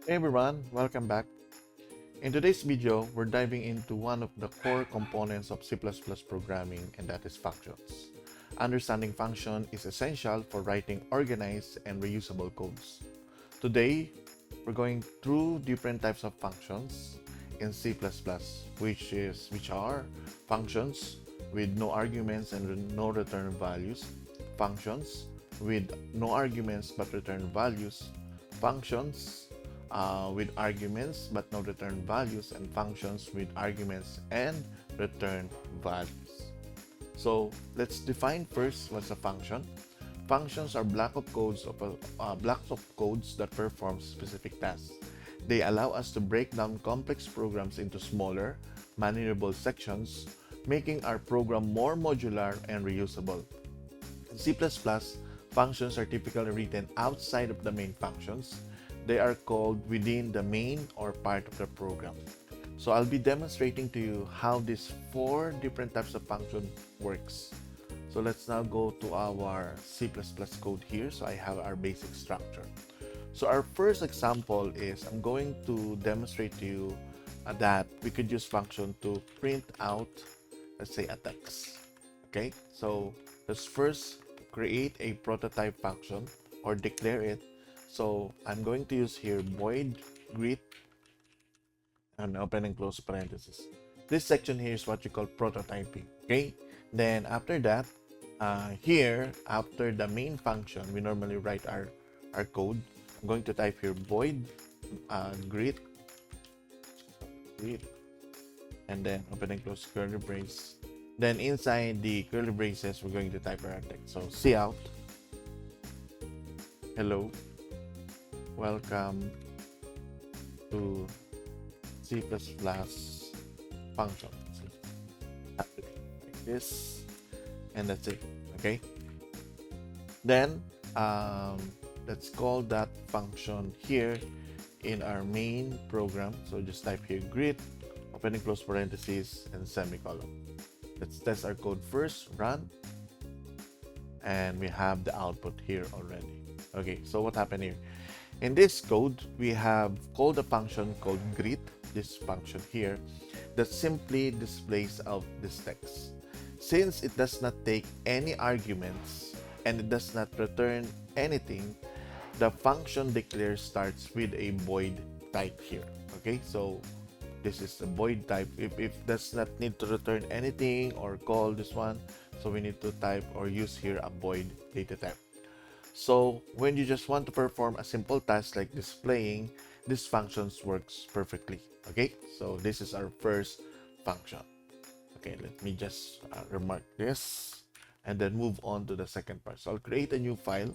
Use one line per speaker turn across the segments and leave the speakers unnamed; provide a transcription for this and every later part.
Hey everyone, welcome back. In today's video, we're diving into one of the core components of C++ programming, and that is functions. Understanding function is essential for writing organized and reusable codes. Today, we're going through different types of functions in C++, which are functions with no arguments and no return values, functions with no arguments but return values, functions with arguments but no return values, and functions with arguments and return values. So let's define first what's a function. Functions are blocks of codes that perform specific tasks. They allow us to break down complex programs into smaller, manageable sections, making our program more modular and reusable. In C++, functions are typically written outside of the main functions. They are called within the main or part of the program. So I'll be demonstrating to you how these four different types of function works. So let's now go to our C++ code here. So I have our basic structure. So our first example is I'm going to demonstrate to you that we could use function to print out, let's say, a text. Okay, so let's first create a prototype function or declare it. So I'm going to use here void greet and open and close parentheses. This section here is what you call prototyping. Okay, then after that, here after the main function, we normally write our code. I'm going to type here void greet, and then open and close curly brace. Then inside the curly braces, we're going to type our text. So cout, hello, welcome to C++ function. Like this, and that's it. Okay. Then let's call that function here in our main program. So just type here greet, open and close parentheses, and semicolon. Let's test our code first, run, and we have the output here already. Okay, so what happened here? In this code, we have called a function called greet, this function here, that simply displays out this text. Since it does not take any arguments and it does not return anything, the function declare starts with a void type here. Okay, so this is a void type. If does not need to return anything or call this one, so we need to type or use here a void data type. So when you just want to perform a simple task like displaying, this functions works perfectly. Okay, so this is our first function. Okay, let me just remark this and then move on to the second part. So I'll create a new file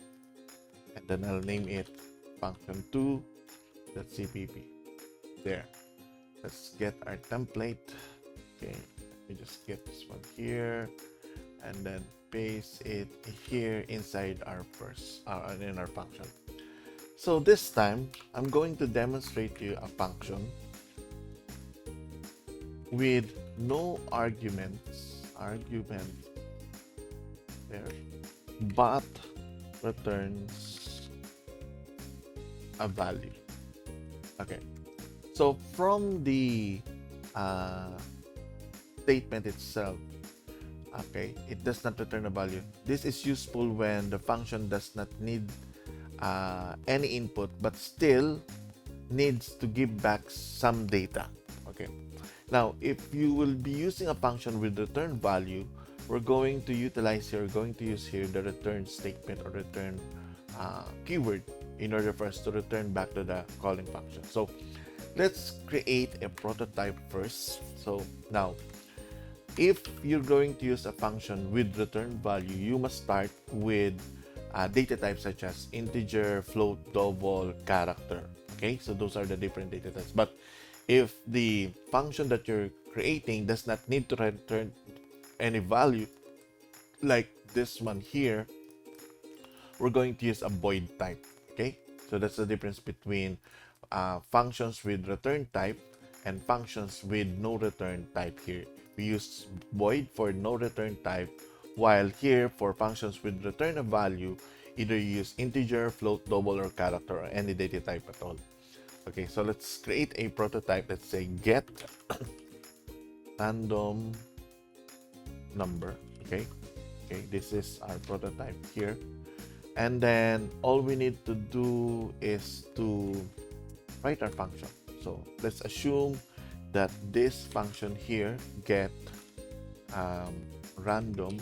and then I'll name it function2.cpp. There. Let's get our template. Okay, let me just get this one here and then paste it here inside our in our function. So this time I'm going to demonstrate to you a function with no arguments there, but returns a value. Okay, so from the statement itself, okay, it does not return a value. This is useful when the function does not need any input but still needs to give back some data. Okay, now if you will be using a function with return value, we're going to utilize here, going to use here the return statement or return keyword in order for us to return back to the calling function. So let's create a prototype first. So now, if you're going to use a function with return value, you must start with data types such as integer, float, double, character. Okay, so those are the different data types. But if the function that you're creating does not need to return any value, like this one here, we're going to use a void type. Okay, so that's the difference between functions with return type and functions with no return type. Here we use void for no return type, while here for functions with return a value, either you use integer, float, double, or character, or any data type at all. Okay, so let's create a prototype. Let's say get random number. Okay, okay, this is our prototype here. And then all we need to do is to write our function. So let's assume that this function here get random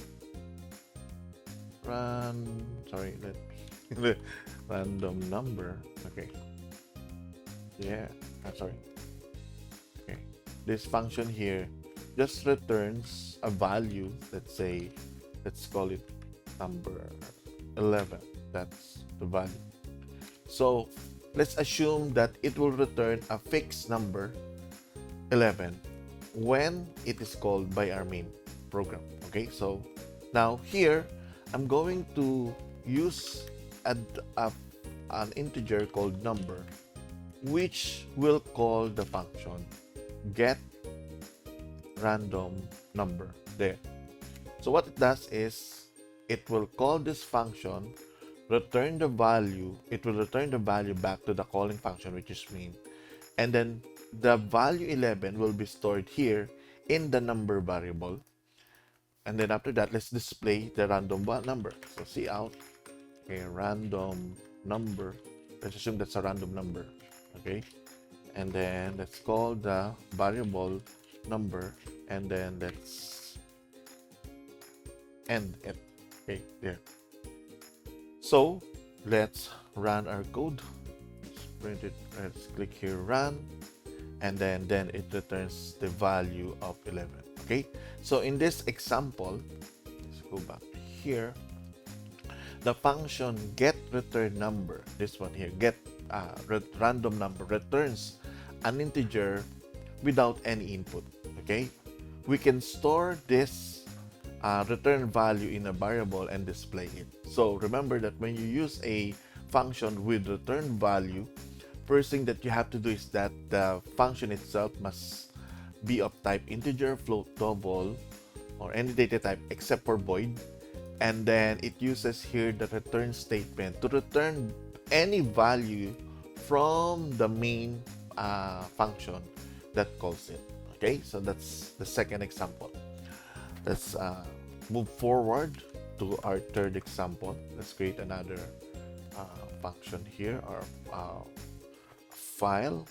random number. Okay, yeah, sorry. Okay, this function here just returns a value. Let's call it number 11. That's the value. So let's assume that it will return a fixed number 11 when it is called by our main program. Okay, so now here I'm going to use an integer called number, which will call the function get random number there. So what it does is it will call this function, return the value. It will return the value back to the calling function, which is main, and then the value 11 will be stored here in the number variable. And then after that, let's display the random number. So cout a random number. Let's assume that's a random number. Okay, and then let's call the variable number, and then let's end it. Okay, there. So let's run our code. Let's print it. Let's click here, run, and then it returns the value of 11. Okay, so in this example, let's go back here. The function get return number, this one here, get random number, returns an integer without any input. Okay, we can store this return value in a variable and display it. So remember that when you use a function with return value, first thing that you have to do is that the function itself must be of type integer, float, double, or any data type except for void. And then it uses here the return statement to return any value from the main function that calls it. Okay, so that's the second example. Let's move forward to our third example. Let's create another function here, or file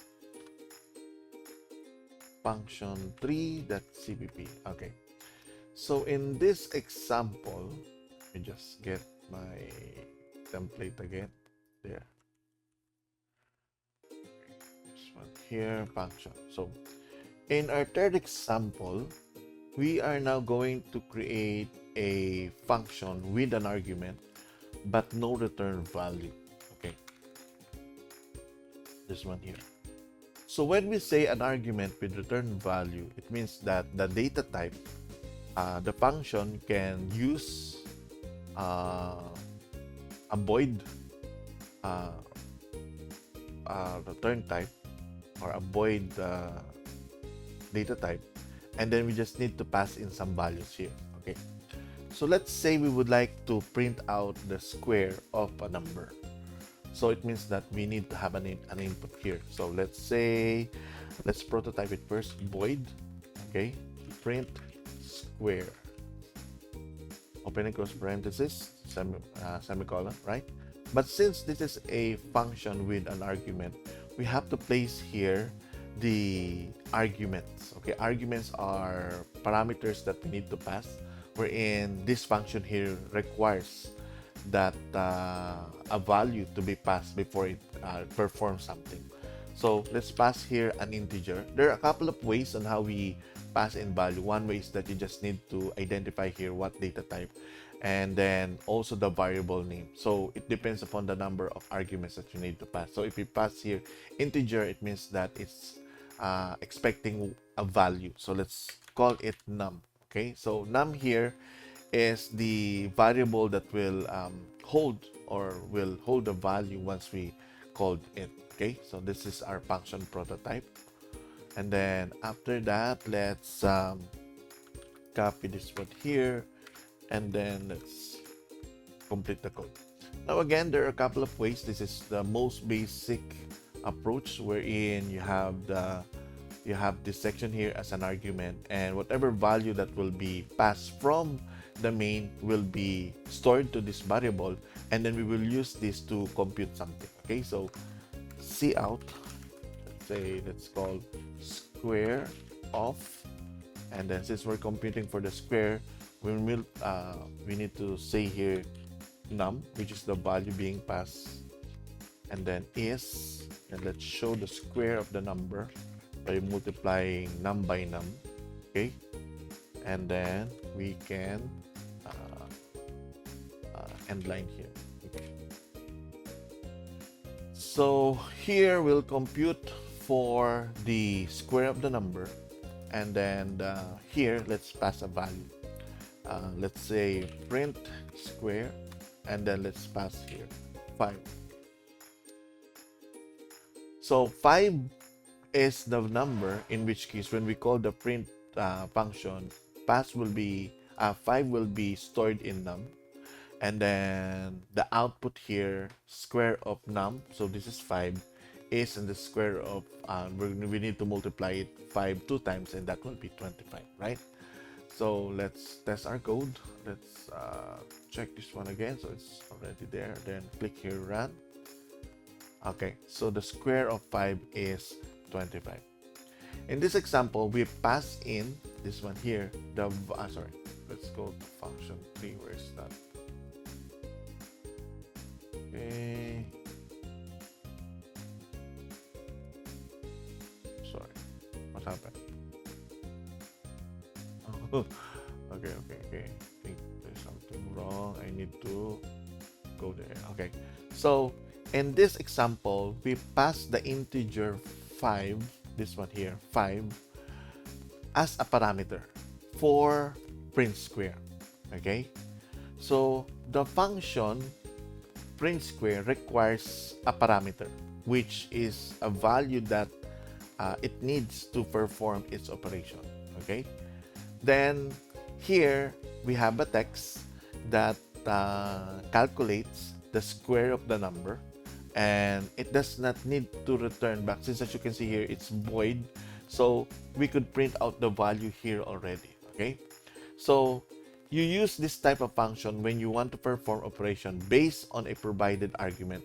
function3.cpp. Okay, so in this example, let me just get my template again. There, this one here, function. So in our third example, we are now going to create a function with an argument but no return value. Okay, this one here. So when we say an argument with return value, it means that the data type, the function can use a void return type, or a void data type, and then we just need to pass in some values here. Okay, so let's say we would like to print out the square of a number. So it means that we need to have an input here. So let's say, let's prototype it first, void, okay, print square, open and close parenthesis, semicolon, right? But since this is a function with an argument, we have to place here the arguments. Okay, arguments are parameters that we need to pass, wherein this function here requires that a value to be passed before it performs something. So let's pass here an integer. There are a couple of ways on how we pass in value. One way is that you just need to identify here what data type, and then also the variable name. So it depends upon the number of arguments that you need to pass. So if you pass here integer, it means that it's expecting a value. So let's call it num. Okay, so num here is the variable that will hold the value once we called it. Okay, so this is our function prototype. And then after that, let's copy this one here, and then let's complete the code. Now again, there are a couple of ways. This is the most basic approach wherein you have this section here as an argument, and whatever value that will be passed from the main will be stored to this variable, and then we will use this to compute something. Okay, so cout, let's say let's call square of, and then since we're computing for the square, we need to say here num, which is the value being passed, and then is, and let's show the square of the number by multiplying num by num. Okay, and then we can end line here. Okay. So here we'll compute for the square of the number, and then here let's pass a value. Let's say print square, and then let's pass here 5. So 5 is the number, in which case when we call the print function, pass will be 5 will be stored in num, and then the output here, square of num, so this is 5, is in the square of we need to multiply it 5 2 times, and that will be 25, right? So let's test our code. Let's check this one again. So it's already there. Then click here, run. Okay, so the square of 5 is 25. In this example, we pass in this one here. Sorry, let's go to function 3. Where is that? Okay. Sorry, what happened? Oh, okay. I think there's something wrong. I need to go there. Okay, so in this example, we pass the integer 5, this one here, 5, as a parameter for print square. Okay, so the function print square requires a parameter, which is a value that it needs to perform its operation. Okay, then here we have a text that calculates the square of the number, and it does not need to return back, since as you can see here it's void, so we could print out the value here already. Okay, so you use this type of function when you want to perform operation based on a provided argument,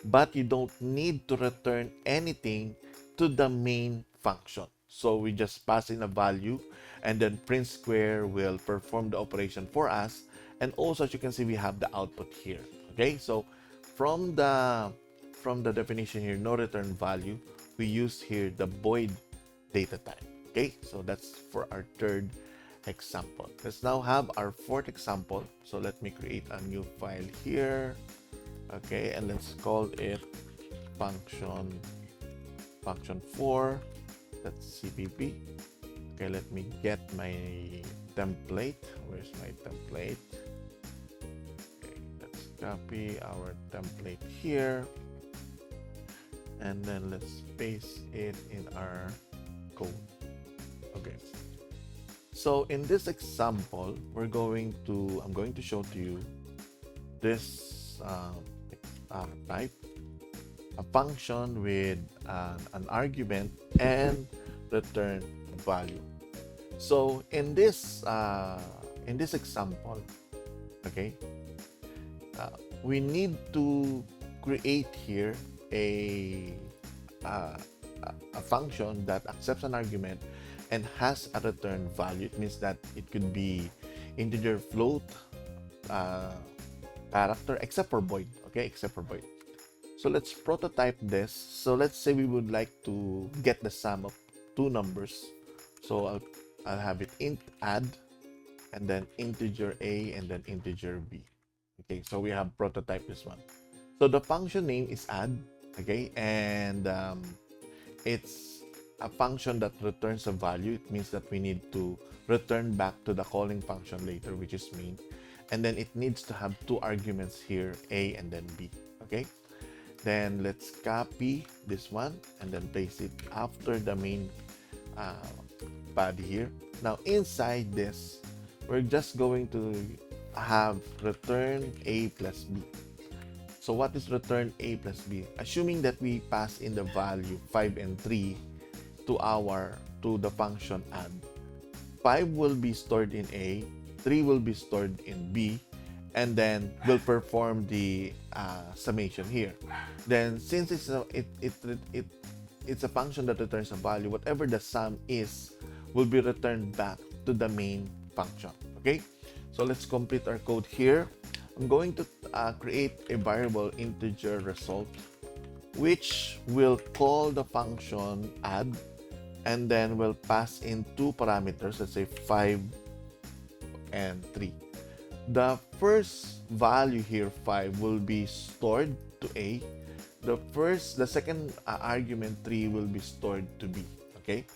but you don't need to return anything to the main function. So we just pass in a value, and then print square will perform the operation for us. And also, as you can see, we have the output here. Okay, so from the definition here, no return value, we use here the void data type. Okay, so that's for our third example. Let's now have our fourth example. So let me create a new file here. Okay, and let's call it function 4. That's cpp. Okay, let me get my template. Where's my template? Okay, let's copy our template here, and then let's paste it in our code. Okay, so in this example, I'm going to show to you this type, a function with an argument and return value. So in this example, okay, we need to create here a function that accepts an argument and has a return value. It means that it could be integer, float, character, except for void. Okay, except for void. So let's prototype this. So let's say we would like to get the sum of two numbers. So I'll have it int add, and then integer a, and then integer b. Okay, so we have prototype this one. So the function name is add. Okay, and it's a function that returns a value. It means that we need to return back to the calling function later, which is main, and then it needs to have two arguments here, a and then b. Okay, then let's copy this one and then paste it after the main body here. Now inside this, we're just going to have return a plus b. So what is return A plus B? Assuming that we pass in the value 5 and 3 to the function add. 5 will be stored in A, 3 will be stored in B, and then we'll perform the summation here. Then since it's a function that returns a value, whatever the sum is will be returned back to the main function. Okay, so let's complete our code here. I'm going to create a variable integer result, which will call the function add, and then we'll pass in two parameters, let's say 5 and 3. The first value here, 5, will be stored to A. The second argument, 3, will be stored to B. Okay,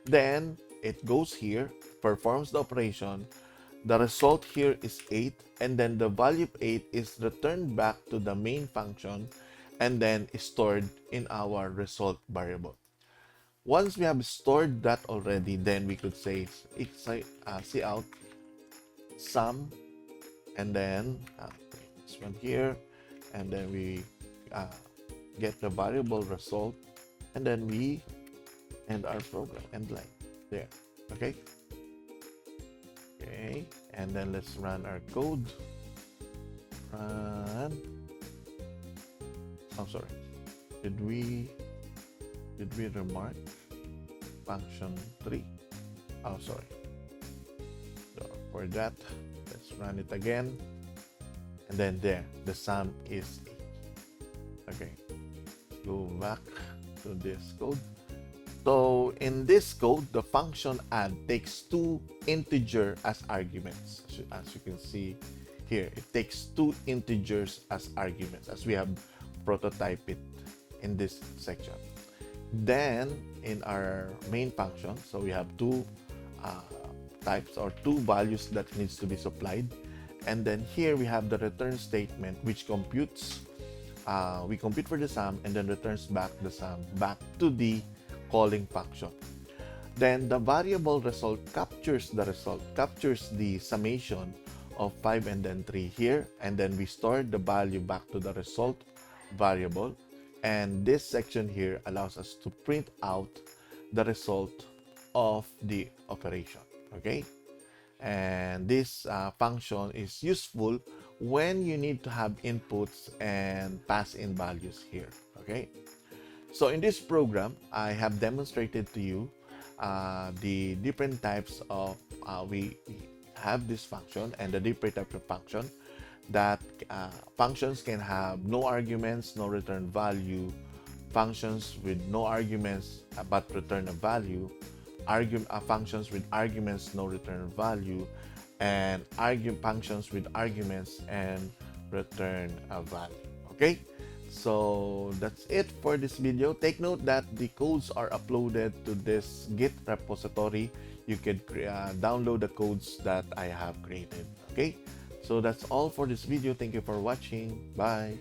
then it goes here, performs the operation. The result here is 8, and then the value of 8 is returned back to the main function and then is stored in our result variable. Once we have stored that already, then we could say cout sum, and then this one here, and then we get the variable result, and then we end our program, end line there. Okay, and then let's run our code. Did we remark function 3? So for that, let's run it again, and then there the sum is 8. Okay, go back to this code. So in this code, the function add takes two integers as arguments. As you can see here, it takes two integers as arguments, as we have prototyped it in this section. Then in our main function, so we have two types or two values that needs to be supplied, and then here we have the return statement, which computes. We compute for the sum and then returns back the sum back to the calling function. Then the variable result captures the summation of 5 and then 3 here, and then we store the value back to the result variable, and this section here allows us to print out the result of the operation. Okay, and this function is useful when you need to have inputs and pass in values here. Okay, so in this program, I have demonstrated to you the different types of we have this function and the different types of function that functions can have no arguments, no return value, functions with no arguments but return a value, functions with arguments, no return value, and functions with arguments and return a value. Okay, so that's it for this video. Take note that the codes are uploaded to this Git repository. You can download the codes that I have created. Okay, so that's all for this video. Thank you for watching. Bye.